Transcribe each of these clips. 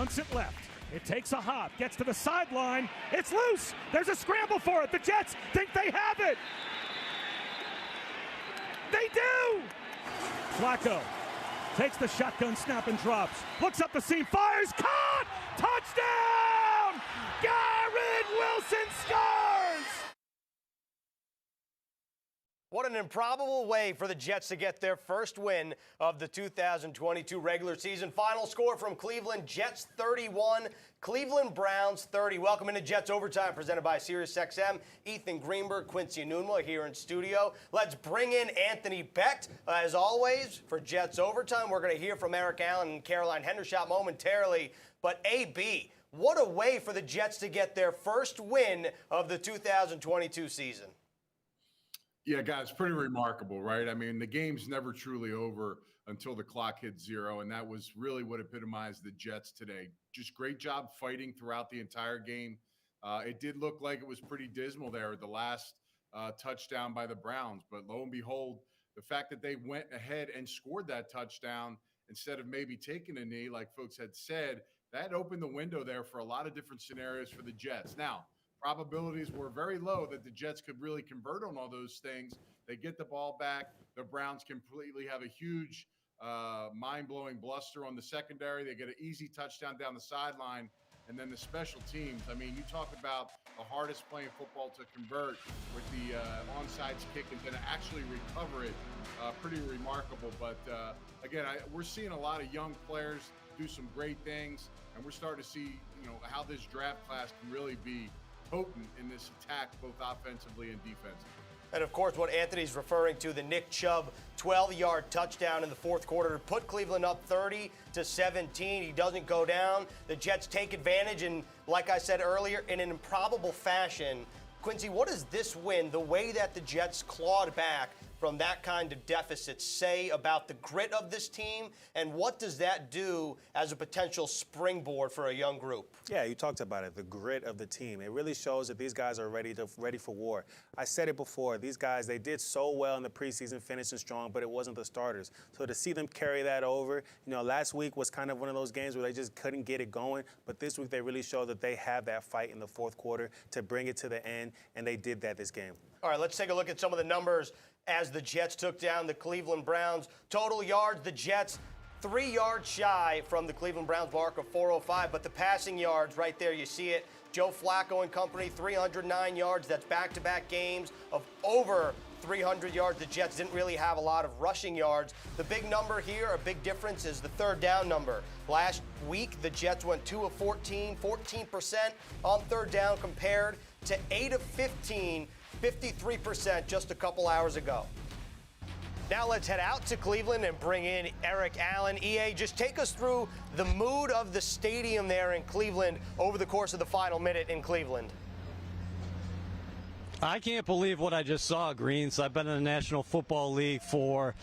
wants it left. It takes a hop, gets to the sideline. It's loose. There's a scramble for it. The Jets think they have it. They do. Flacco takes the shotgun snap and drops. Looks up the seam, fires, caught! Touchdown! Garrett Wilson scores! What an improbable way for the Jets to get their first win of the 2022 regular season. Final score from Cleveland: Jets 31, Cleveland Browns 30. Welcome into Jets Overtime, presented by SiriusXM. Ethan Greenberg, Quincy Enunwa here in studio. Let's bring in Anthony Becht, as always, for Jets Overtime. We're going to hear from Eric Allen and Caroline Hendershot momentarily. But AB, what a way for the Jets to get their first win of the 2022 season. Yeah, guys, pretty remarkable, right? I mean, the game's never truly over until the clock hits zero, and that was really what epitomized the Jets today. Just great job fighting throughout the entire game. It did look like it was pretty dismal there at the last touchdown by the Browns, but lo and behold, the fact that they went ahead and scored that touchdown instead of maybe taking a knee, like folks had said, that opened the window there for a lot of different scenarios for the Jets. Now, probabilities were very low that the Jets could really convert on all those things. They get the ball back. The Browns completely have a huge, mind-blowing bluster on the secondary. They get an easy touchdown down the sideline. And then the special teams. I mean, you talk about the hardest playing football to convert with the onside kick and then actually recover it. Pretty remarkable. But, again, we're seeing a lot of young players do some great things. And we're starting to see, how this draft class can really be potent in this attack, both offensively and defensively. And, of course, what Anthony's referring to, the Nick Chubb 12-yard touchdown in the fourth quarter to put Cleveland up 30-17. He doesn't go down. The Jets take advantage, and like I said earlier, in an improbable fashion. Quincy, what does this win, the way that the Jets clawed back from that kind of deficit, say about the grit of this team, and what does that do as a potential springboard for a young group? Yeah, you talked about it, the grit of the team. It really shows that these guys are ready for war. I said it before, these guys, they did so well in the preseason, finishing strong, but it wasn't the starters. So to see them carry that over, last week was kind of one of those games where they just couldn't get it going, but this week they really showed that they have that fight in the fourth quarter to bring it to the end, and they did that this game. All right, let's take a look at some of the numbers as the Jets took down the Cleveland Browns. Total yards, the Jets 3 yards shy from the Cleveland Browns mark of 405, but the passing yards right there, you see it. Joe Flacco and company, 309 yards. That's back-to-back games of over 300 yards. The Jets didn't really have a lot of rushing yards. The big number here, a big difference, is the third down number. Last week, the Jets went 2 of 14, 14% on third down compared to 8 of 15, 53% just a couple hours ago. Now let's head out to Cleveland and bring in Eric Allen. EA, just take us through the mood of the stadium there in Cleveland over the course of the final minute in Cleveland. I can't believe what I just saw, Greens. I've been in the National Football League for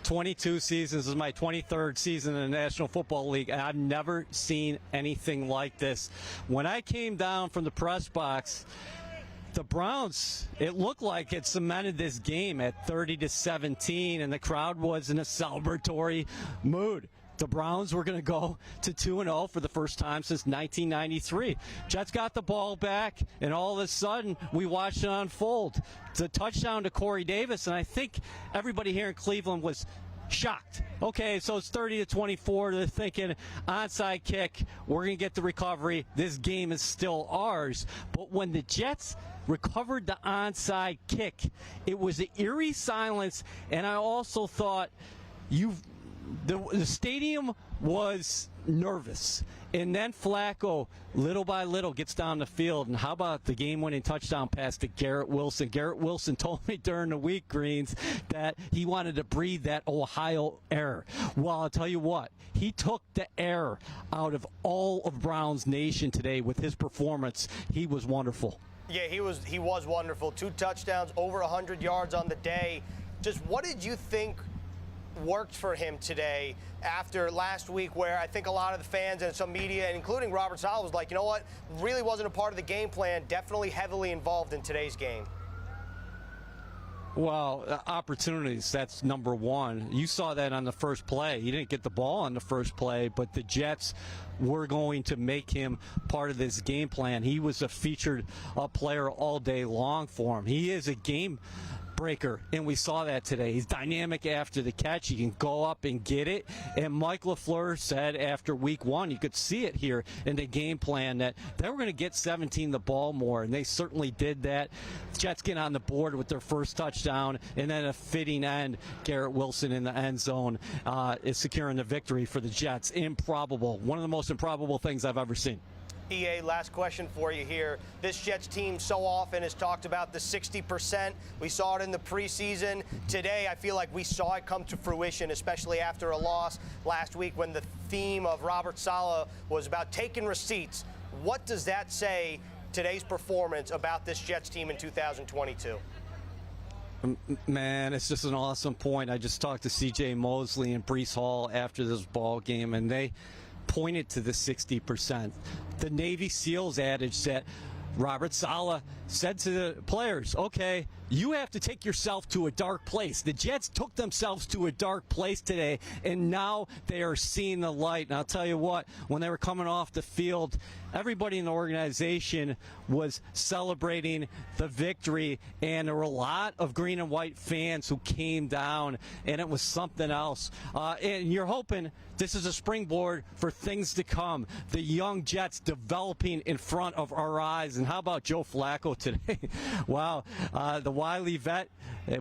22 seasons. This is my 23rd season in the National Football League, and I've never seen anything like this. When I came down from the press box, the Browns, it looked like it cemented this game at 30-17, and the crowd was in a celebratory mood. The Browns were going to go to 2-0 for the first time since 1993. Jets got the ball back, and all of a sudden, we watched it unfold. It's a touchdown to Corey Davis, and I think everybody here in Cleveland was shocked. Okay, so it's 30-24. They're thinking onside kick. We're going to get the recovery. This game is still ours. But when the Jets recovered the onside kick, it was an eerie silence, and I also thought the stadium was nervous. And then Flacco, little by little, gets down the field. And how about the game-winning touchdown pass to Garrett Wilson? Garrett Wilson told me during the week, Greens, that he wanted to breathe that Ohio air. Well, I'll tell you what, he took the air out of all of Browns Nation today with his performance. He was wonderful. Yeah, he was wonderful. 2 touchdowns, over 100 yards on the day. Just what did you think worked for him today after last week, where I think a lot of the fans and some media, and including Robert Saleh, was like, you know what, really wasn't a part of the game plan, definitely heavily involved in today's game? Well, opportunities, that's number one. You saw that on the first play. He didn't get the ball on the first play, but the Jets were going to make him part of this game plan. He was a featured player all day long for him. He is a game breaker, and we saw that today. He's dynamic after the catch. He can go up and get it. And Mike LaFleur said after week one, you could see it here in the game plan, that they were going to get 17 the ball more, and they certainly did that. Jets get on the board with their first touchdown, and then a fitting end. Garrett Wilson in the end zone is securing the victory for the Jets. Improbable. One of the most improbable things I've ever seen. EA, last question for you here. This Jets team so often has talked about the 60%. We saw it in the preseason. Today, I feel like we saw it come to fruition, especially after a loss last week when the theme of Robert Saleh was about taking receipts. What does that say, today's performance, about this Jets team in 2022? Man, it's just an awesome point. I just talked to C.J. Mosley and Breece Hall after this ball game, and they pointed to the 60%. The Navy SEALs adage that Robert Saleh said to the players, okay, you have to take yourself to a dark place. The Jets took themselves to a dark place today, and now they are seeing the light. And I'll tell you what, when they were coming off the field, everybody in the organization was celebrating the victory, and there were a lot of green and white fans who came down, and it was something else. And you're hoping this is a springboard for things to come. The young Jets developing in front of our eyes. And how about Joe Flacco today? Wow, the wily vet,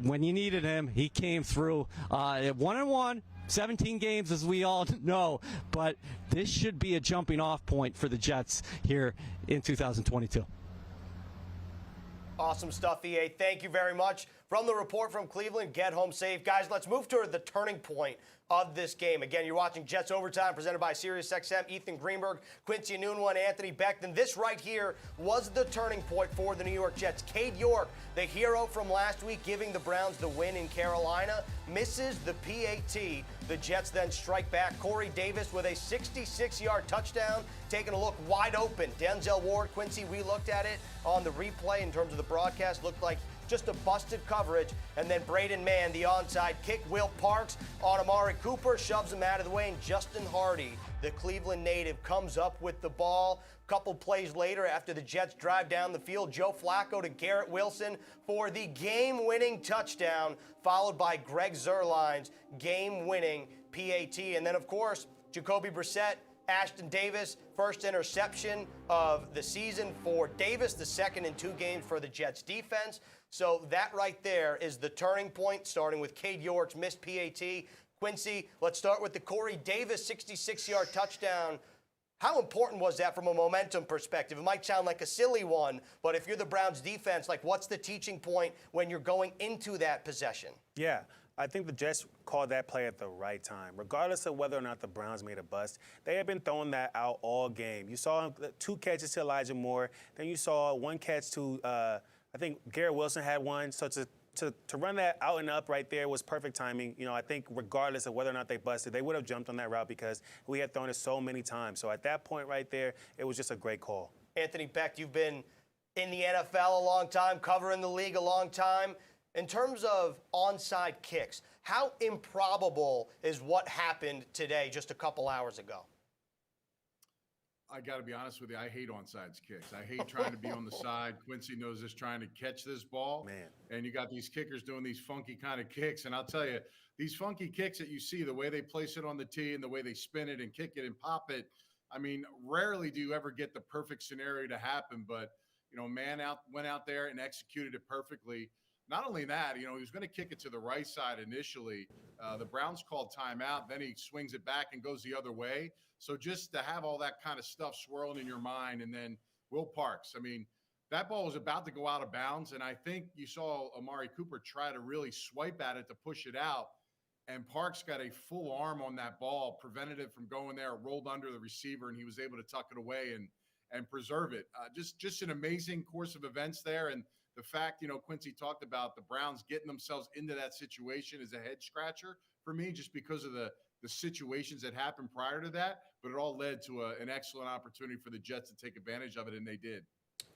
when you needed him, he came through. 1-1. 17 games, as we all know, but this should be a jumping off point for the Jets here in 2022. Awesome stuff, EA. Thank you very much. From the report from Cleveland, get home safe. Guys, let's move to the turning point of this game. Again, you're watching Jets Overtime, presented by SiriusXM. Ethan Greenberg, Quincy Enunwa, and Anthony Beckton. This right here was the turning point for the New York Jets. Cade York, the hero from last week, giving the Browns the win in Carolina, misses the PAT. The Jets then strike back. Corey Davis with a 66-yard touchdown, taking a look wide open. Denzel Ward, Quincy, we looked at it on the replay in terms of the broadcast. Looked like just a busted coverage. And then Braden Mann, the onside kick. Will Parks on Amari Cooper, shoves him out of the way. And Justin Hardy, the Cleveland native, comes up with the ball. A couple plays later, after the Jets drive down the field, Joe Flacco to Garrett Wilson for the game-winning touchdown, followed by Greg Zuerlein's game-winning PAT. And then, of course, Jacoby Brissett, Ashton Davis, first interception of the season for Davis, the second in 2 games for the Jets defense. So that right there is the turning point, starting with Cade York's missed PAT. Quincy, let's start with the Corey Davis 66-yard touchdown. How important was that from a momentum perspective? It might sound like a silly one, but if you're the Browns defense, like, what's the teaching point when you're going into that possession? Yeah. I think the Jets called that play at the right time. Regardless of whether or not the Browns made a bust, they had been throwing that out all game. You saw 2 catches to Elijah Moore. Then you saw 1 catch to, I think Garrett Wilson had one. So to run that out and up right there was perfect timing. You know, I think regardless of whether or not they busted, they would have jumped on that route because we had thrown it so many times. So at that point right there, it was just a great call. Anthony Beck, you've been in the NFL a long time, covering the league a long time. In terms of onside kicks, how improbable is what happened today just a couple hours ago? I got to be honest with you. I hate onside kicks. I hate trying to be on the side. Quincy knows this, trying to catch this ball. Man. And you got these kickers doing these funky kind of kicks. And I'll tell you, these funky kicks that you see, the way they place it on the tee and the way they spin it and kick it and pop it, I mean, rarely do you ever get the perfect scenario to happen. But, you know, went out there and executed it perfectly. Not only that, you know, he was going to kick it to the right side initially. The Browns called timeout. Then he swings it back and goes the other way. So just to have all that kind of stuff swirling in your mind. And then Will Parks, I mean, that ball was about to go out of bounds. And I think you saw Amari Cooper try to really swipe at it to push it out. And Parks got a full arm on that ball, prevented it from going there, rolled under the receiver, and he was able to tuck it away and preserve it. Just an amazing course of events there. And the fact, you know, Quincy talked about the Browns getting themselves into that situation is a head scratcher for me, just because of the situations that happened prior to that. But it all led to an excellent opportunity for the Jets to take advantage of it, and they did.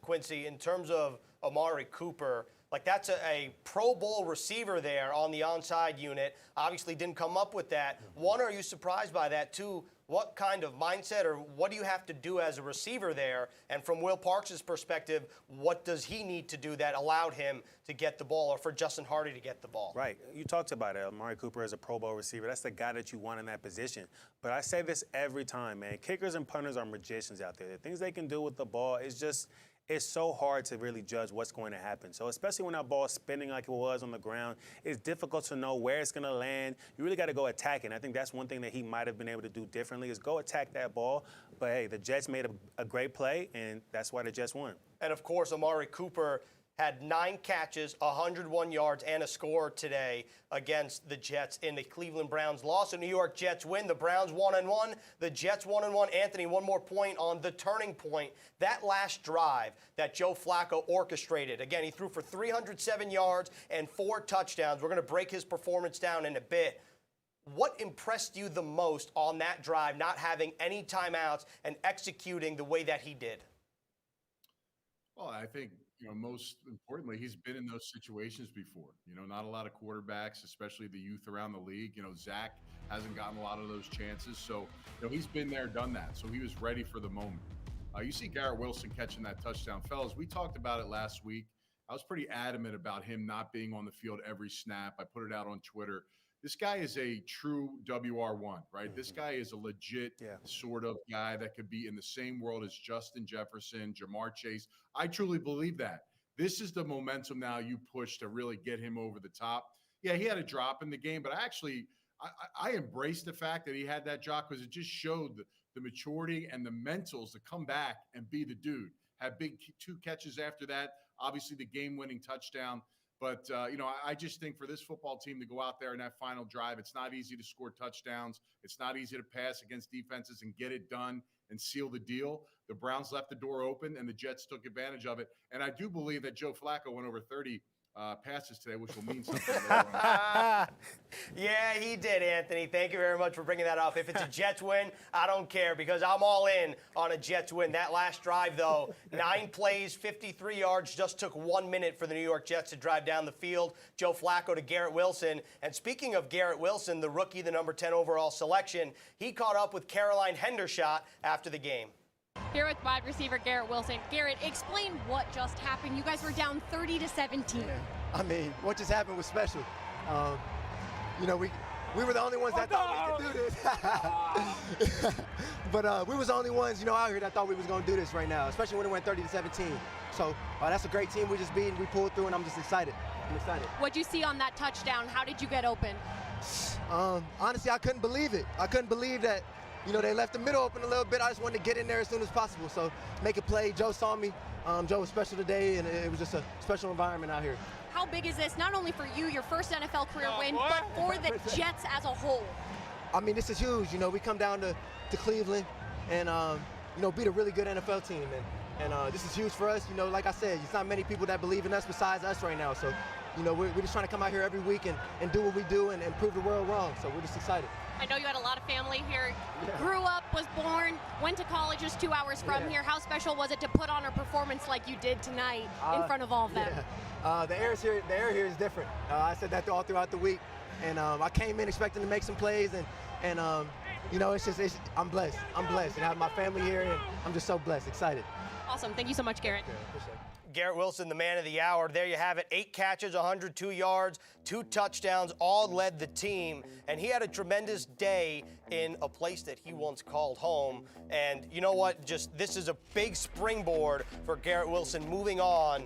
Quincy, in terms of Amari Cooper, Like, that's a Pro Bowl receiver there on the onside unit. Obviously didn't come up with that. One, are you surprised by that? Two, what kind of mindset or what do you have to do as a receiver there? And from Will Parks' perspective, what does he need to do that allowed him to get the ball, or for Justin Hardy to get the ball? Right. You talked about it. Amari Cooper is a Pro Bowl receiver. That's the guy that you want in that position. But I say this every time, man. Kickers and punters are magicians out there. The things they can do with the ball is just – it's so hard to really judge what's going to happen. So especially when that ball's spinning like it was on the ground, it's difficult to know where it's going to land. You really got to go attack it. And I think that's one thing that he might have been able to do differently is go attack that ball. But, hey, the Jets made a great play, and that's why the Jets won. And, of course, Amari Cooper had 9 catches, 101 yards, and a score today against the Jets in the Cleveland Browns loss. The New York Jets win. The Browns 1-1. The Jets 1-1. Anthony, one more point on the turning point. That last drive that Joe Flacco orchestrated. Again, he threw for 307 yards and 4 touchdowns. We're going to break his performance down in a bit. What impressed you the most on that drive, not having any timeouts and executing the way that he did? Well, I think, most importantly, he's been in those situations before. Not a lot of quarterbacks, especially the youth around the league. Zach hasn't gotten a lot of those chances. So, he's been there, done that. So he was ready for the moment. You see Garrett Wilson catching that touchdown. Fellas, we talked about it last week. I was pretty adamant about him not being on the field every snap. I put it out on Twitter. This guy is a true WR1, right? Mm-hmm. This guy is a legit sort of guy that could be in the same world as Justin Jefferson, Jamar Chase. I truly believe that. This is the momentum now you push to really get him over the top. Yeah, he had a drop in the game, but I embraced the fact that he had that drop because it just showed the maturity and the mentals to come back and be the dude. Had big 2 catches after that, obviously the game-winning touchdown. But, I just think for this football team to go out there in that final drive, it's not easy to score touchdowns. It's not easy to pass against defenses and get it done and seal the deal. The Browns left the door open, and the Jets took advantage of it. And I do believe that Joe Flacco went over 30 passes today, which will mean something. Yeah, he did, Anthony. Thank you very much for bringing that up. If it's a Jets win, I don't care because I'm all in on a Jets win. That last drive, though, 9 plays, 53 yards, just took 1 minute for the New York Jets to drive down the field. Joe Flacco to Garrett Wilson. And speaking of Garrett Wilson, the rookie, the number 10 overall selection, he caught up with Caroline Hendershot after the game. Here with wide receiver Garrett Wilson. Garrett, explain what just happened. You guys were down 30-17. I mean, what just happened was special. We were the only ones that thought we could do this. But we was the only ones, out here that thought we was going to do this right now, especially when it went 30-17. So that's a great team we just beat, and we pulled through, and I'm just excited. I'm excited. What'd you see on that touchdown? How did you get open? Honestly, I couldn't believe it. I couldn't believe that, they left the middle open a little bit. I just wanted to get in there as soon as possible. So make a play. Joe saw me. Joe was special today, and it was just a special environment out here. How big is this, not only for you, your first NFL career win, but for the Jets as a whole? I mean, this is huge. We come down to Cleveland and, beat a really good NFL team. And this is huge for us. Like I said, it's not many people that believe in us besides us right now. So, we're just trying to come out here every week and do what we do and prove the world wrong. So we're just excited. I know you had a lot of family here. Grew up, was born, went to college just 2 hours from here. How special was it to put on a performance like you did tonight in front of all of them? The air here is different. I said that all throughout the week. And I came in expecting to make some plays. And I'm blessed. I'm blessed. And I have my family here, and I'm just so blessed, excited. Awesome. Thank you so much, Garrett. Yeah, appreciate it. Garrett Wilson, the man of the hour. There you have it. 8 catches, 102 yards, 2 touchdowns, all led the team. And he had a tremendous day in a place that he once called home. And you know what? This is a big springboard for Garrett Wilson moving on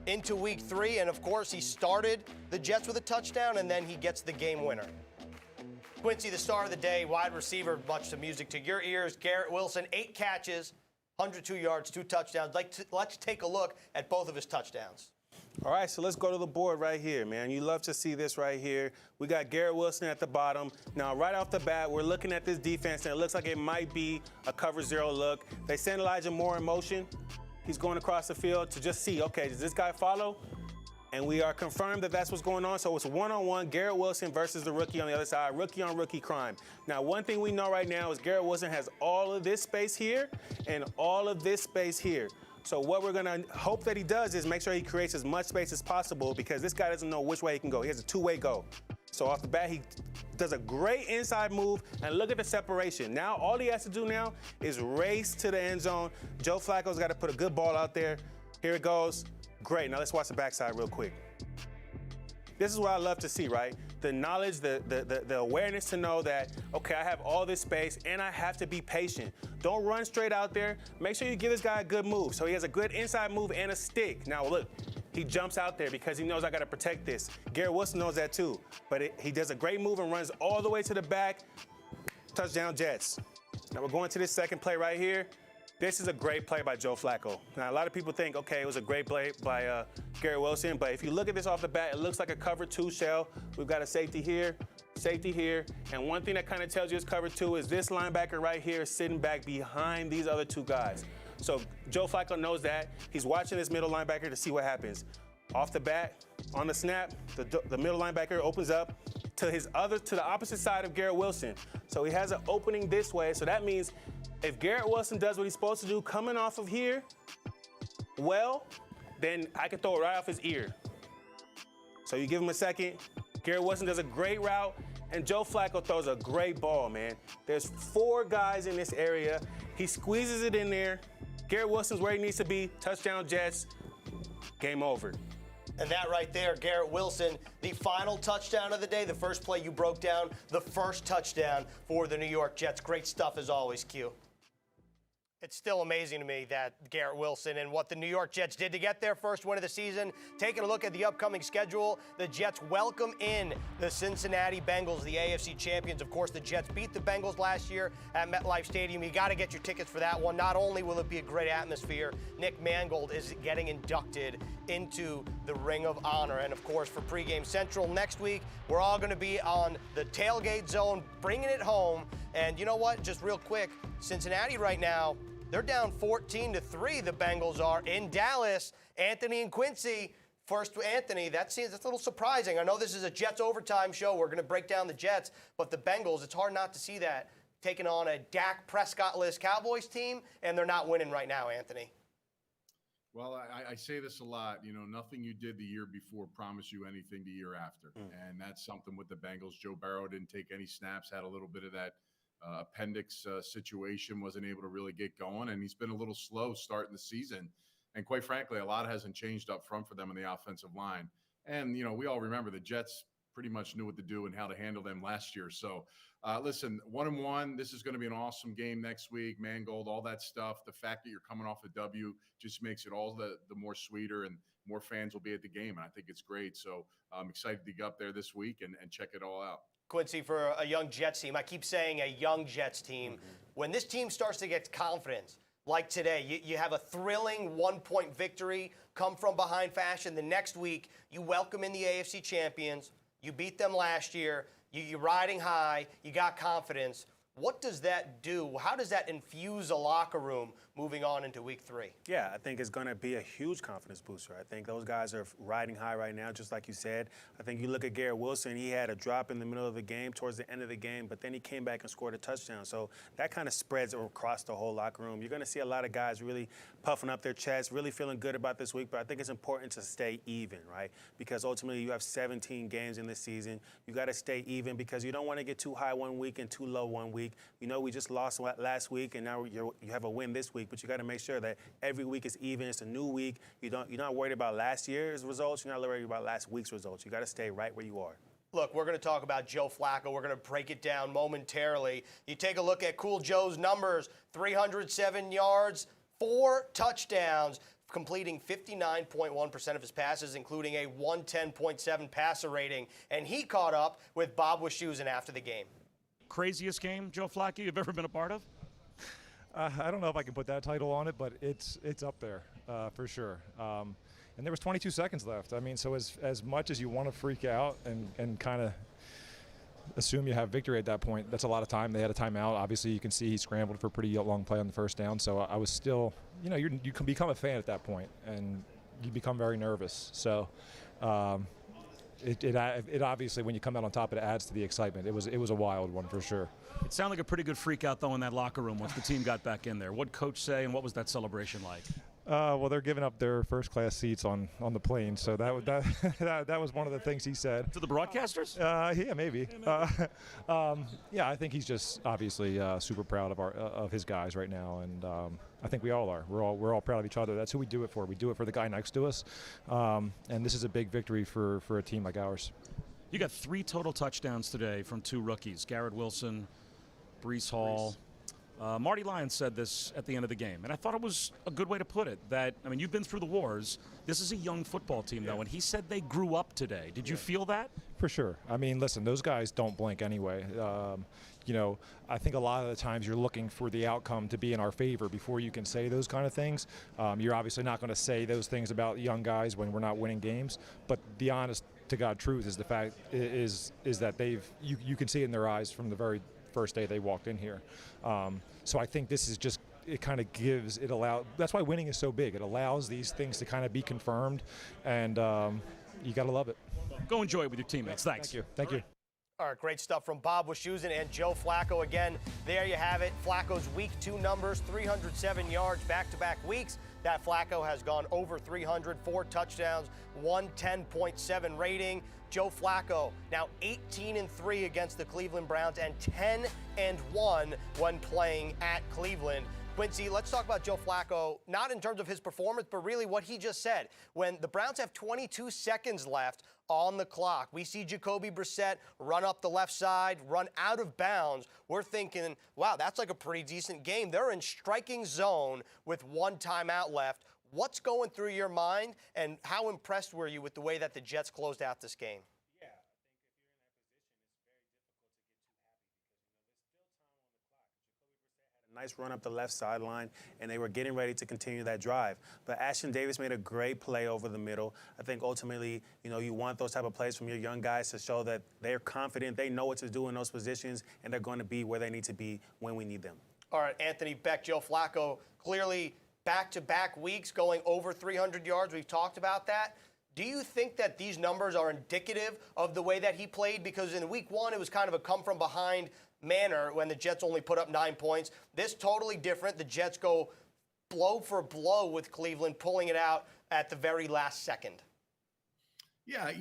into week 3. And, of course, he started the Jets with a touchdown, and then he gets the game winner. Quincy, the star of the day, wide receiver, much the music to your ears. Garrett Wilson, 8 catches, 102 yards, 2 touchdowns. Let's take a look at both of his touchdowns. All right, so let's go to the board right here, man. You love to see this right here. We got Garrett Wilson at the bottom. Now, right off the bat, we're looking at this defense, and it looks like it might be a cover 0 look. They send Elijah Moore in motion. He's going across the field to just see, okay, does this guy follow? And we are confirmed that that's what's going on. So it's one-on-one, Garrett Wilson versus the rookie on the other side, rookie-on-rookie crime. Now, one thing we know right now is Garrett Wilson has all of this space here and all of this space here. So what we're going to hope that he does is make sure he creates as much space as possible because this guy doesn't know which way he can go. He has a two-way go. So off the bat, he does a great inside move, and look at the separation. Now, all he has to do now is race to the end zone. Joe Flacco's got to put a good ball out there. Here it goes. Great. Now let's watch the backside real quick. This is what I love to see, right? The knowledge, the awareness to know that, okay, I have all this space and I have to be patient. Don't run straight out there. Make sure you give this guy a good move. So he has a good inside move and a stick. Now look, he jumps out there because he knows I got to protect this. Garrett Wilson knows that too. But he does a great move and runs all the way to the back. Touchdown Jets. Now we're going to this second play right here. This is a great play by Joe Flacco. Now, a lot of people think, okay, it was a great play by Garrett Wilson, but if you look at this off the bat, it looks like a cover 2 shell. We've got a safety here, and one thing that kind of tells you it's cover 2 is this linebacker right here is sitting back behind these other 2 guys. So Joe Flacco knows that. He's watching this middle linebacker to see what happens. Off the bat, on the snap, the middle linebacker opens up to the opposite side of Garrett Wilson. So he has an opening this way, so that means if Garrett Wilson does what he's supposed to do coming off of here, well, then I can throw it right off his ear. So you give him a second. Garrett Wilson does a great route, and Joe Flacco throws a great ball, man. There's 4 guys in this area. He squeezes it in there. Garrett Wilson's where he needs to be. Touchdown Jets. Game over. And that right there, Garrett Wilson, the final touchdown of the day, the first play you broke down, the first touchdown for the New York Jets. Great stuff as always, Q. It's still amazing to me that Garrett Wilson and what the New York Jets did to get their first win of the season. Taking a look at the upcoming schedule, the Jets welcome in the Cincinnati Bengals, the AFC champions. Of course, the Jets beat the Bengals last year at MetLife Stadium. You got to get your tickets for that one. Not only will it be a great atmosphere, Nick Mangold is getting inducted into the Ring of Honor. And, of course, for Pregame Central next week, we're all going to be on the tailgate zone, bringing it home. And you know what? Just real quick, Cincinnati right now, they're down 14-3, the Bengals are, in Dallas. Anthony and Quincy. First, Anthony, that's a little surprising. I know this is a Jets overtime show. We're going to break down the Jets, but the Bengals, it's hard not to see that, taking on a Dak Prescott-less Cowboys team, and they're not winning right now, Anthony. Well, I say this a lot. You know, nothing you did the year before promised you anything the year after. And that's something with the Bengals. Joe Burrow didn't take any snaps, had a little bit of that appendix situation, wasn't able to really get going, and he's been a little slow starting the season. And quite frankly, a lot hasn't changed up front for them in the offensive line. And, you know, we all remember the Jets pretty much knew what to do and how to handle them last year. So, listen, 1-1, this is going to be an awesome game next week, Mangold, all that stuff. The fact that you're coming off a W just makes it all the more sweeter, and more fans will be at the game, and I think it's great. So I'm excited to get up there this week and check it all out. Quincy, for a young Jets team, I keep saying a young Jets team. When this team starts to get confidence, like today, you have a thrilling 1-point victory, come from behind fashion. The next week, you welcome in the AFC champions. You beat them last year. You're riding high. You got confidence. What does that do? How does that infuse a locker room moving on into week 3? Yeah, I think it's going to be a huge confidence booster. I think those guys are riding high right now, just like you said. I think you look at Garrett Wilson, he had a drop in the middle of the game, towards the end of the game, but then he came back and scored a touchdown. So that kind of spreads across the whole locker room. You're going to see a lot of guys really puffing up their chests, really feeling good about this week, but I think it's important to stay even, right? Because ultimately you have 17 games in this season. You got to stay even because you don't want to get too high one week and too low one week. You know, we just lost last week, and now you have a win this week, but you got to make sure that every week is even. It's a new week. You're not worried about last year's results. You're not worried about last week's results. You got to stay right where you are. Look, we're going to talk about Joe Flacco. We're going to break it down momentarily. You take a look at Cool Joe's numbers, 307 yards, 4 touchdowns, completing 59.1% of his passes, including a 110.7 passer rating. And he caught up with Bob Wischusen after the game. Craziest game, Joe Flacco, you've ever been a part of? I don't know if I can put that title on it, but it's up there for sure. And there was 22 seconds left. I mean, so as much as you want to freak out and kind of assume you have victory at that point, that's a lot of time. They had a timeout. Obviously, you can see he scrambled for a pretty long play on the first down. So I was still, you know, you can become a fan at that point, and you become very nervous. So it obviously, when you come out on top, it adds to the excitement. It was a wild one for sure. It sounded like a pretty good freak out, though, in that locker room once the team got back in there. What'd Coach say, and what was that celebration like? Well, they're giving up their first-class seats on the plane, so that was one of the things he said. To the broadcasters? Yeah, maybe. Yeah, I think he's just obviously super proud of his guys right now, and I think we all are. We're all proud of each other. That's who we do it for. We do it for the guy next to us, and this is a big victory for a team like ours. You got 3 total touchdowns today from 2 rookies, Garrett Wilson, Brees Hall. Marty Lyons said this at the end of the game, and I thought it was a good way to put it, that, I mean, you've been through the wars. This is a young football team, though, and he said they grew up today. Did you feel that? For sure. I mean, listen, those guys don't blink anyway. I think a lot of the times you're looking for the outcome to be in our favor before you can say those kind of things. You're obviously not going to say those things about young guys when we're not winning games, but the honest to God truth is the fact is that you can see it in their eyes from the very first day they walked in here. So I think this is just, it kind of gives, that's why winning is so big. It allows these things to kind of be confirmed, and you got to love it. Go enjoy it with your teammates. Thanks. Thank you. All right, great stuff from Bob Wischusen and Joe Flacco. Again, there you have it. Flacco's Week 2 numbers, 307 yards back-to-back weeks. That Flacco has gone over 300, 4 touchdowns, 110.7 rating. Joe Flacco now 18-3 against the Cleveland Browns and 10-1 when playing at Cleveland. Quincy, let's talk about Joe Flacco, not in terms of his performance, but really what he just said. When the Browns have 22 seconds left on the clock, we see Jacoby Brissett run up the left side, run out of bounds. We're thinking, wow, that's like a pretty decent game. They're in striking zone with 1 timeout left. What's going through your mind, and how impressed were you with the way that the Jets closed out this game? Nice run up the left sideline, and they were getting ready to continue that drive. But Ashton Davis made a great play over the middle. I think ultimately, you want those type of plays from your young guys to show that they're confident, they know what to do in those positions, and they're going to be where they need to be when we need them. All right, Anthony Beck, Joe Flacco, clearly back-to-back weeks going over 300 yards. We've talked about that. Do you think that these numbers are indicative of the way that he played? Because in Week 1, it was kind of a come-from-behind manner when the Jets only put up 9 points. This totally different. The Jets go blow for blow with Cleveland, pulling it out at the very last second. Yeah,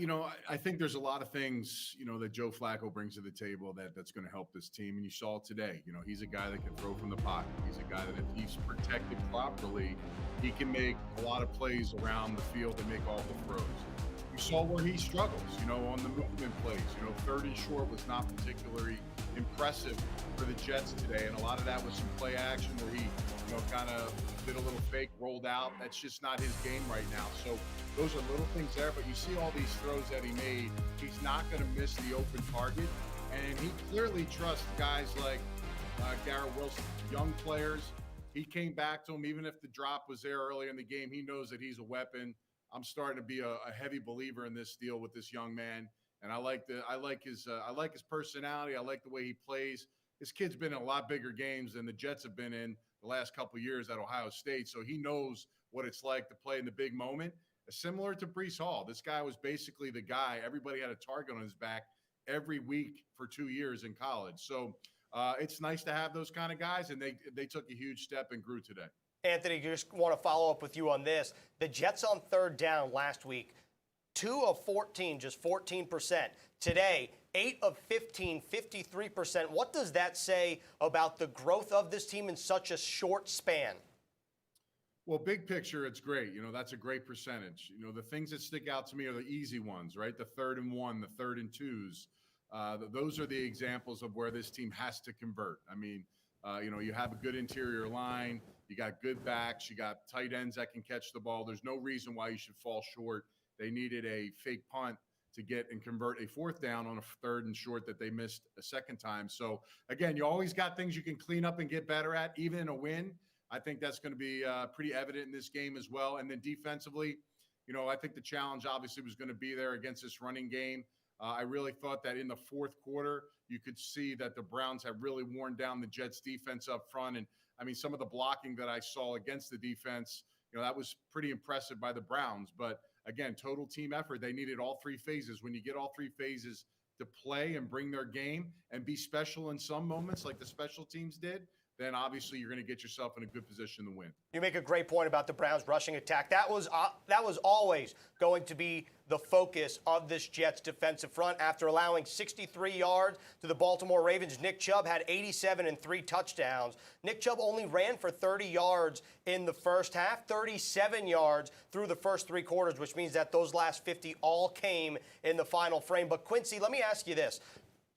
I think there's a lot of things, that Joe Flacco brings to the table that's going to help this team. And you saw it today. He's a guy that can throw from the pocket. He's a guy that if he's protected properly, he can make a lot of plays around the field and make all the throws. You saw where he struggles, on the movement plays. 3rd and short was not particularly impressive for the Jets today. And a lot of that was some play action where he, kind of did a little fake, rolled out. That's just not his game right now. So those are little things there. But you see all these throws that he made. He's not going to miss the open target. And he clearly trusts guys like Garrett Wilson, young players. He came back to him, even if the drop was there early in the game. He knows that he's a weapon. I'm starting to be a heavy believer in this deal with this young man, and I like his personality. I like the way he plays. This kid's been in a lot bigger games than the Jets have been in the last couple of years at Ohio State, so he knows what it's like to play in the big moment. Similar to Brees Hall, this guy was basically the guy. Everybody had a target on his back every week for 2 years in college. So it's nice to have those kind of guys, and they took a huge step and grew today. Anthony, just want to follow up with you on this. The Jets on 3rd down last week, 2 of 14, just 14%. Today, 8 of 15, 53%. What does that say about the growth of this team in such a short span? Well, big picture, it's great. That's a great percentage. The things that stick out to me are the easy ones, right? The 3rd and 1, the 3rd and 2s. Those are the examples of where this team has to convert. I mean, you have a good interior line. You got good backs. You got tight ends that can catch the ball. There's no reason why you should fall short. They needed a fake punt to get and convert a 4th down on a 3rd and short that they missed a second time. So, again, you always got things you can clean up and get better at, even in a win. I think that's going to be pretty evident in this game as well. And then defensively, I think the challenge obviously was going to be there against this running game. I really thought that in the 4th quarter, you could see that the Browns have really worn down the Jets defense up front. And I mean, some of the blocking that I saw against the defense, that was pretty impressive by the Browns. But again, total team effort. They needed all 3 phases. When you get all 3 phases to play and bring their game and be special in some moments like the special teams did, then obviously you're going to get yourself in a good position to win. You make a great point about the Browns' rushing attack. That was always going to be the focus of this Jets defensive front. After allowing 63 yards to the Baltimore Ravens, Nick Chubb had 87 and 3 touchdowns. Nick Chubb only ran for 30 yards in the first half, 37 yards through the first 3 quarters, which means that those last 50 all came in the final frame. But Quincy, let me ask you this.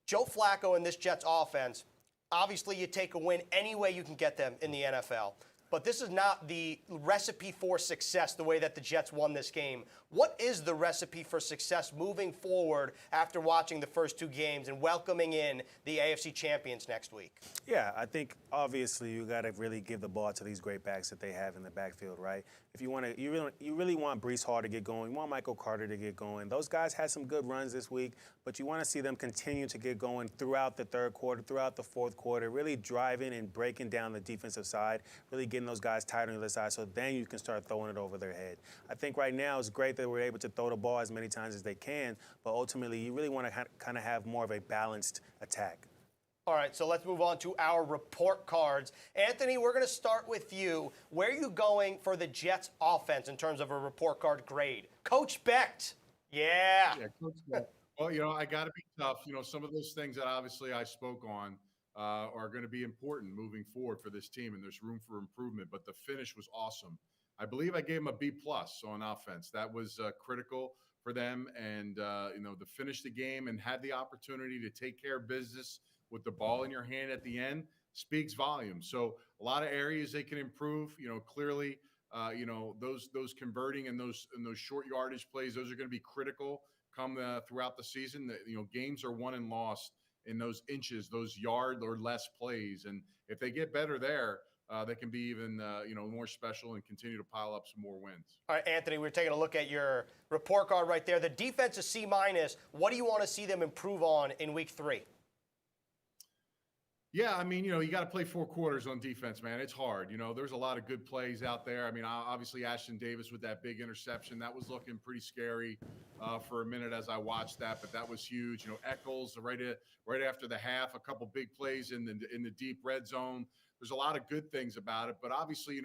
Joe Flacco and this Jets offense, obviously, you take a win any way you can get them in the NFL. But this is not the recipe for success the way that the Jets won this game. What is the recipe for success moving forward after watching the first 2 games and welcoming in the AFC champions next week? Yeah, I think obviously you got to really give the ball to these great backs that they have in the backfield, right? If you want to, you really want Breece Hall to get going. You want Michael Carter to get going. Those guys had some good runs this week, but you want to see them continue to get going throughout the third quarter, throughout the fourth quarter, really driving and breaking down the defensive side, really getting those guys tired on the other side, so then you can start throwing it over their head. I think right now it's great that we're able to throw the ball as many times as they can, but ultimately you really want to kind of have more of a balanced attack. All right, so let's move on to our report cards. Anthony, we're going to start with you. Where are you going for the Jets offense in terms of a report card grade? Coach Becht. Yeah. Yeah, Coach Becht. Well, I got to be tough. Some of those things that obviously I spoke on are going to be important moving forward for this team, and there's room for improvement. But the finish was awesome. I believe I gave him a B+ on offense. That was critical for them, and to finish the game and have the opportunity to take care of business with the ball in your hand at the end speaks volumes. So a lot of areas they can improve. Clearly, those converting and those short yardage plays, those are going to be critical come throughout the season. Games are won and lost in those inches, those yard or less plays, and if they get better there, they can be even more special and continue to pile up some more wins. All right, Anthony, we're taking a look at your report card right there. The defense is C-. What do you want to see them improve on in week 3? Yeah, you got to play 4 quarters on defense, man. It's hard. There's a lot of good plays out there. Obviously, Ashton Davis with that big interception, that was looking pretty scary for a minute as I watched that, but that was huge. Eccles right after the half, a couple big plays in the deep red zone. There's a lot of good things about it, but obviously,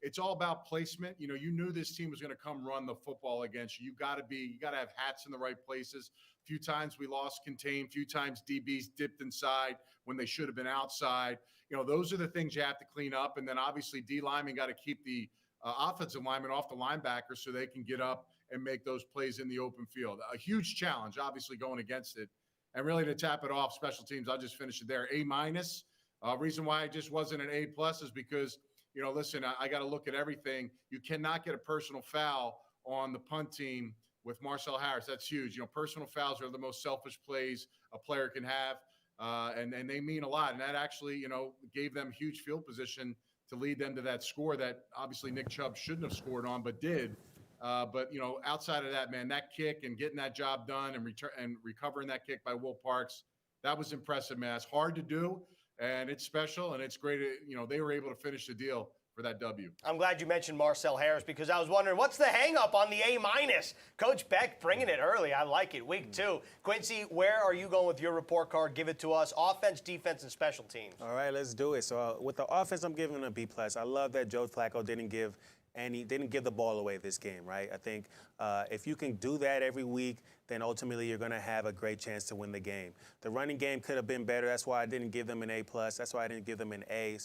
it's all about placement. You knew this team was going to come run the football against you. You got to have hats in the right places. A few times we lost contain, few times DBs dipped inside when they should have been outside. Those are the things you have to clean up. And then obviously D linemen got to keep the offensive linemen off the linebackers so they can get up and make those plays in the open field. A huge challenge, obviously, going against it. And really to tap it off, special teams, I'll just finish it there. A-. Reason why it just wasn't an A+ is because, listen, I got to look at everything. You cannot get a personal foul on the punt team with Marcel Harris. That's huge. Personal fouls are the most selfish plays a player can have, and they mean a lot. And that actually, gave them huge field position to lead them to that score that obviously Nick Chubb shouldn't have scored on, but did. But outside of that, man, that kick and getting that job done and recovering that kick by Will Parks, that was impressive, man. It's hard to do, and it's special, and it's great. They were able to finish the deal for that W. I'm glad you mentioned Marcel Harris because I was wondering what's the hang up on the A-. Coach Becht bringing it early. I like it. Week 2. Quincy, where are you going with your report card? Give it to us. Offense, defense, and special teams. All right, let's do it. So with the offense, I'm giving a B+. I love that Joe Flacco didn't give the ball away this game, right? I think if you can do that every week, then ultimately you're going to have a great chance to win the game. The running game could have been better. That's why I didn't give them an A+. That's why I didn't give them an A,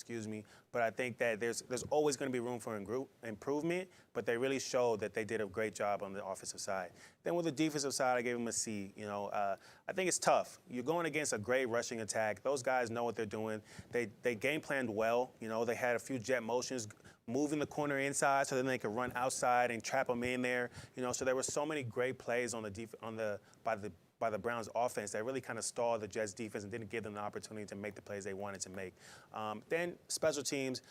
But I think that there's always going to be room for improvement, but they really showed that they did a great job on the offensive side. Then with the defensive side, I gave them a C. I think it's tough. You're going against a great rushing attack. Those guys know what they're doing. They game planned well. They had a few jet motions, moving the corner inside so then they could run outside and trap them in there. So there were so many great plays by the Browns offense that really kind of stalled the Jets defense and didn't give them the opportunity to make the plays they wanted to make. Then special teams,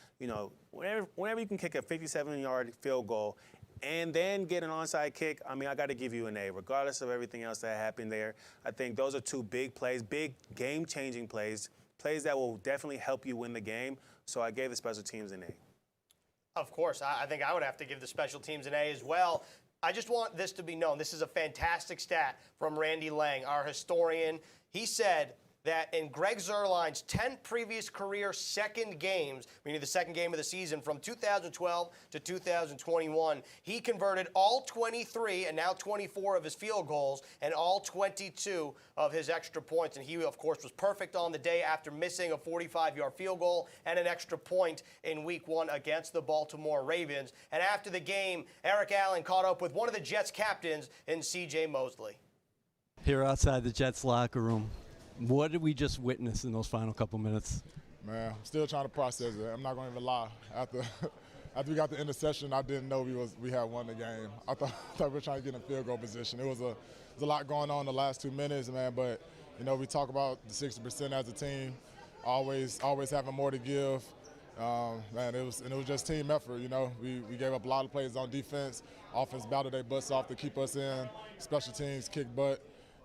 whenever you can kick a 57-yard field goal and then get an onside kick, I got to give you an A, regardless of everything else that happened there. I think those are 2 big plays, big game-changing plays that will definitely help you win the game. So I gave the special teams an A. Of course. I think I would have to give the special teams an A as well. I just want this to be known. This is a fantastic stat from Randy Lang, our historian. He said that in Greg Zuerlein's 10 previous career second games, meaning the second game of the season from 2012 to 2021, he converted all 23 and now 24 of his field goals and all 22 of his extra points. And he, of course, was perfect on the day after missing a 45-yard field goal and an extra point in Week 1 against the Baltimore Ravens. And after the game, Eric Allen caught up with one of the Jets' captains in C.J. Mosley. Here outside the Jets locker room, what did we just witness in those final couple minutes? Man, I'm still trying to process it. I'm not going to even lie. After we got the interception, I didn't know we had won the game. I thought we were trying to get in field goal position. It was a lot going on the last 2 minutes, man. But we talk about the 60% as a team, always having more to give. Man, it was just team effort. We gave up a lot of plays on defense. Offense battled their butts off to keep us in. Special teams kicked butt.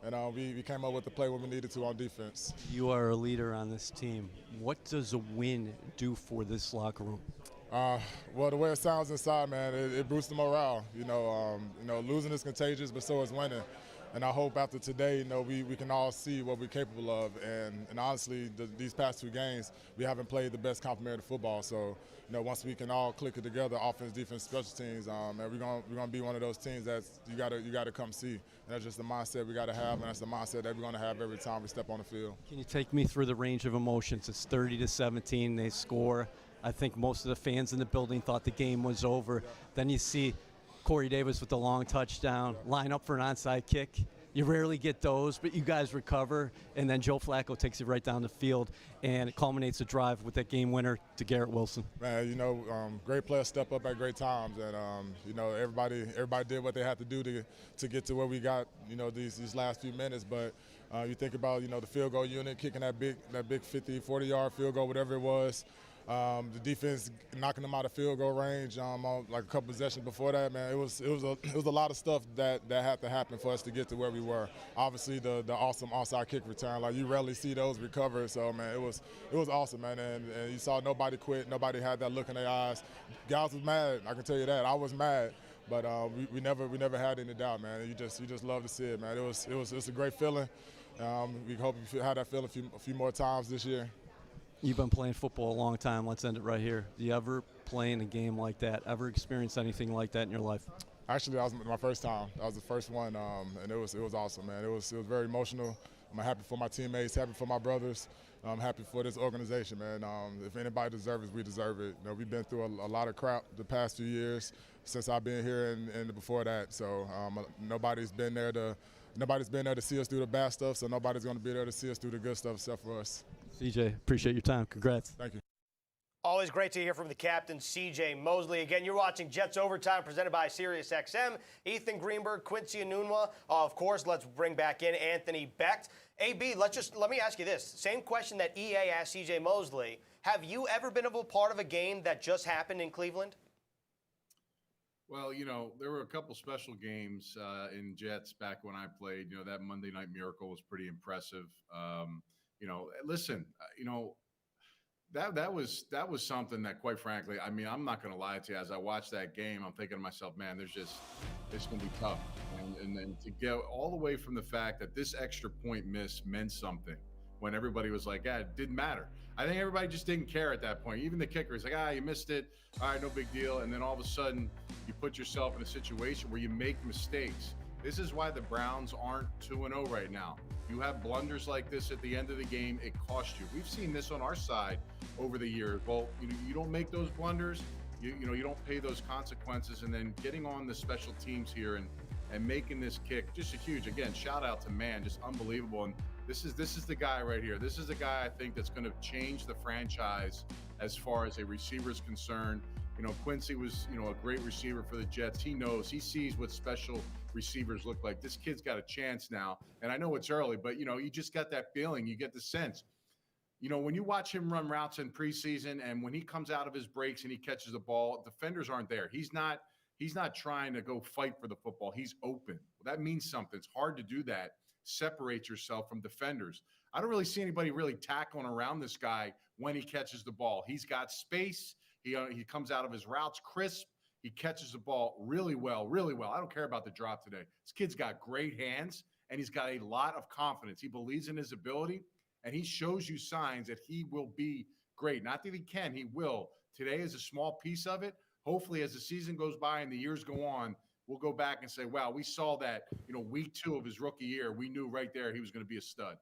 And we came up with the play when we needed to on defense. You are a leader on this team. What does a win do for this locker room? Well, the way it sounds inside, man, it boosts the morale. Losing is contagious, but so is winning. And I hope after today, we can all see what we're capable of. And honestly, these past 2 games, we haven't played the best complementary football. So, once we can all click it together, offense, defense, special teams, and we're gonna be one of those teams that you gotta come see. And that's just the mindset we gotta have, and that's the mindset that we're gonna have every time we step on the field. Can you take me through the range of emotions? It's 30-17. They score. I think most of the fans in the building thought the game was over. Then you see Corey Davis with the long touchdown, line up for an onside kick. You rarely get those, but you guys recover, and then Joe Flacco takes it right down the field, and it culminates the drive with that game winner to Garrett Wilson. Man, great players step up at great times, and everybody did what they had to do to get to where we got, these last few minutes. But you think about, the field goal unit kicking that big 50, 40-yard field goal, whatever it was. The defense knocking them out of field goal range on like a couple possessions before that, man. It was a lot of stuff that had to happen for us to get to where we were. Obviously, the awesome onside kick return, like you rarely see those recovered. So man, it was awesome, man. And you saw nobody quit, nobody had that look in their eyes. Guys was mad, I can tell you that. I was mad, but we never had any doubt, man. You just love to see it, man. It was a great feeling. We hope you have that feeling a few more times this year. You've been playing football a long time. Let's end it right here. Do you ever play in a game like that, ever experience anything like that in your life? Actually, that was my first time. That was the first one, and it was awesome, man. It was very emotional. I'm happy for my teammates, happy for my brothers. I'm happy for this organization, man. If anybody deserves it, we deserve it. We've been through a lot of crap the past few years since I've been here and before that. So nobody's been there to see us through the bad stuff, so nobody's going to be there to see us through the good stuff except for us. CJ, appreciate your time. Congrats. Thank you. Always great to hear from the captain, C.J. Mosley. Again, you're watching Jets Overtime presented by SiriusXM. Ethan Greenberg, Quincy Enunwa. Of course, let's bring back in Anthony Becht. AB, let me ask you this. Same question that EA asked C.J. Mosley. Have you ever been a part of a game that just happened in Cleveland? Well, there were a couple special games in Jets back when I played. That Monday Night Miracle was pretty impressive. Listen, that was something that, quite frankly, I mean, I'm not going to lie to you. As I watched that game, I'm thinking to myself, man, it's going to be tough. And then to get all the way from the fact that this extra point miss meant something when everybody was like, yeah, it didn't matter. I think everybody just didn't care at that point. Even the kicker is like, you missed it. All right, no big deal. And then all of a sudden, you put yourself in a situation where you make mistakes. This is why the Browns aren't 2-0 right now. You have blunders like this at the end of the game, it costs you. We've seen this on our side over the years. Well, you don't make those blunders, you don't pay those consequences, and then getting on the special teams here and making this kick, just a huge, again, shout out to man, just unbelievable. And this is the guy right here. This is the guy I think that's going to change the franchise as far as a receiver is concerned. Quincy was, a great receiver for the Jets. He knows, he sees what special receivers look like. This kid's got a chance now. And I know it's early, but, you just got that feeling. You get the sense. When you watch him run routes in preseason and when he comes out of his breaks and he catches the ball, defenders aren't there. He's not trying to go fight for the football. He's open. Well, that means something. It's hard to do that. Separate yourself from defenders. I don't really see anybody really tackling around this guy when he catches the ball. He's got space. He comes out of his routes crisp. He catches the ball really well, really well. I don't care about the drop today. This kid's got great hands, and he's got a lot of confidence. He believes in his ability, and he shows you signs that he will be great. Not that he can, he will. Today is a small piece of it. Hopefully, as the season goes by and the years go on, we'll go back and say, wow, we saw that, week 2 of his rookie year. We knew right there he was going to be a stud.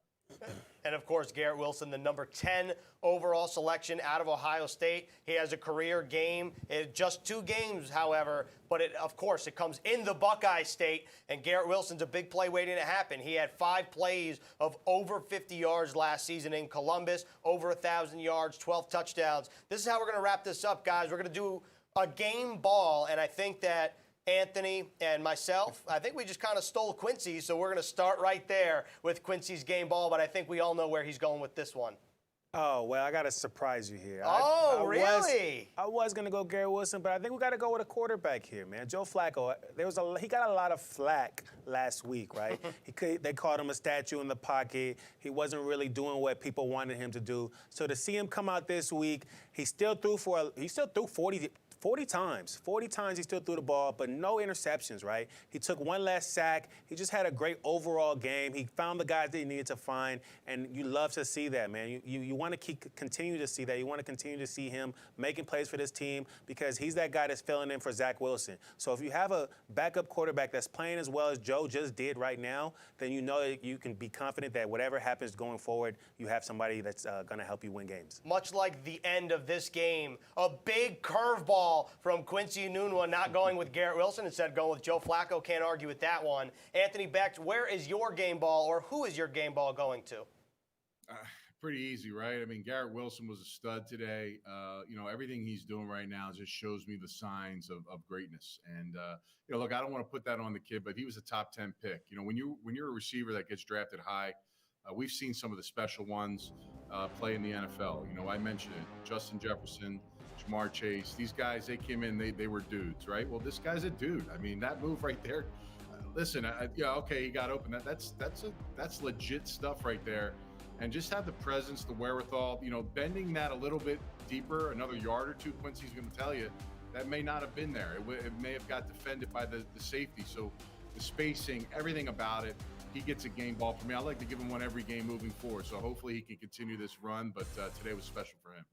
And, of course, Garrett Wilson, the number 10 overall selection out of Ohio State. He has a career game. Just 2 games, however, but, of course, it comes in the Buckeye State, and Garrett Wilson's a big play waiting to happen. He had 5 plays of over 50 yards last season in Columbus, over 1,000 yards, 12 touchdowns. This is how we're going to wrap this up, guys. We're going to do a game ball, and I think that Anthony and myself, I think we just kind of stole Quincy, so we're going to start right there with Quincy's game ball, but I think we all know where he's going with this one. Oh, well, I got to surprise you here. Really? I was going to go Garrett Wilson, but I think we got to go with a quarterback here, man. Joe Flacco, he got a lot of flack last week, right? They called him a statue in the pocket. He wasn't really doing what people wanted him to do. So to see him come out this week, he still threw 40 times. 40 times he still threw the ball, but no interceptions, right? He took 1 last sack. He just had a great overall game. He found the guys that he needed to find, and you love to see that, man. You want to continue to see that. You want to continue to see him making plays for this team because he's that guy that's filling in for Zach Wilson. So if you have a backup quarterback that's playing as well as Joe just did right now, then you know that you can be confident that whatever happens going forward, you have somebody that's going to help you win games. Much like the end of this game, a big curveball from Quincy Enunwa, not going with Garrett Wilson, instead going with Joe Flacco. Can't argue with that one. Anthony Becht, where is your game ball, or who is your game ball going to? Pretty easy, right? I mean, Garrett Wilson was a stud today. Everything he's doing right now just shows me the signs of greatness. And, look, I don't want to put that on the kid, but he was a top 10 pick. When you're a receiver that gets drafted high, we've seen some of the special ones play in the NFL. I mentioned it, Justin Jefferson, Jamar Chase, these guys, they came in, they were dudes, right? Well, this guy's a dude. I mean, that move right there, listen, okay, he got open. That's legit stuff right there. And just have the presence, the wherewithal, bending that a little bit deeper, another yard or 2, Quincy's going to tell you, that may not have been there. It may have got defended by the safety. So the spacing, everything about it, he gets a game ball for me. I like to give him one every game moving forward. So hopefully he can continue this run, but today was special for him.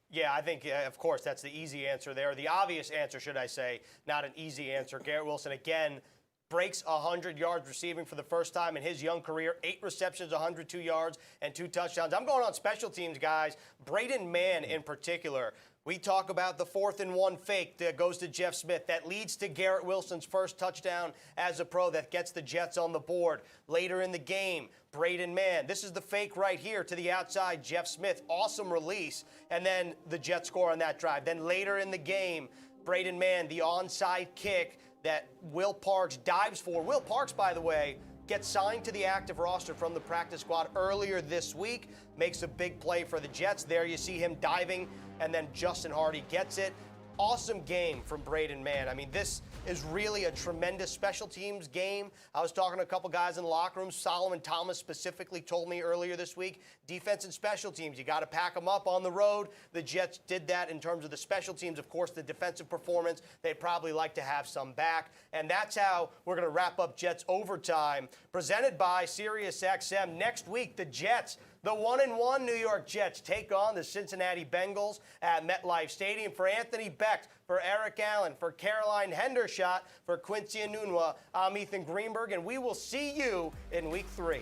Yeah, I think, of course, that's the easy answer there. The obvious answer, should I say, not an easy answer. Garrett Wilson, again, breaks 100 yards receiving for the first time in his young career. 8 receptions, 102 yards, and 2 touchdowns. I'm going on special teams, guys. Braden Mann in particular. We talk about the 4th and 1 fake that goes to Jeff Smith. That leads to Garrett Wilson's first touchdown as a pro that gets the Jets on the board. Later in the game, Braden Mann. This is the fake right here to the outside, Jeff Smith. Awesome release. And then the Jets score on that drive. Then later in the game, Braden Mann, the onside kick that Will Parks dives for. Will Parks, by the way, gets signed to the active roster from the practice squad earlier this week. Makes a big play for the Jets. There you see him diving, and then Justin Hardy gets it. Awesome game from Braden Mann. I mean, this is really a tremendous special teams game. I was talking to a couple guys in the locker room. Solomon Thomas specifically told me earlier this week, defense and special teams, you got to pack them up on the road. The Jets did that in terms of the special teams. Of course, the defensive performance, they'd probably like to have some back. And that's how we're going to wrap up Jets Overtime, presented by SiriusXM. Next week, the Jets, the 1-1 New York Jets, take on the Cincinnati Bengals at MetLife Stadium. For Anthony Becht, for Eric Allen, for Caroline Hendershot, for Quincy Enunwa, I'm Ethan Greenberg, and we will see you in Week 3.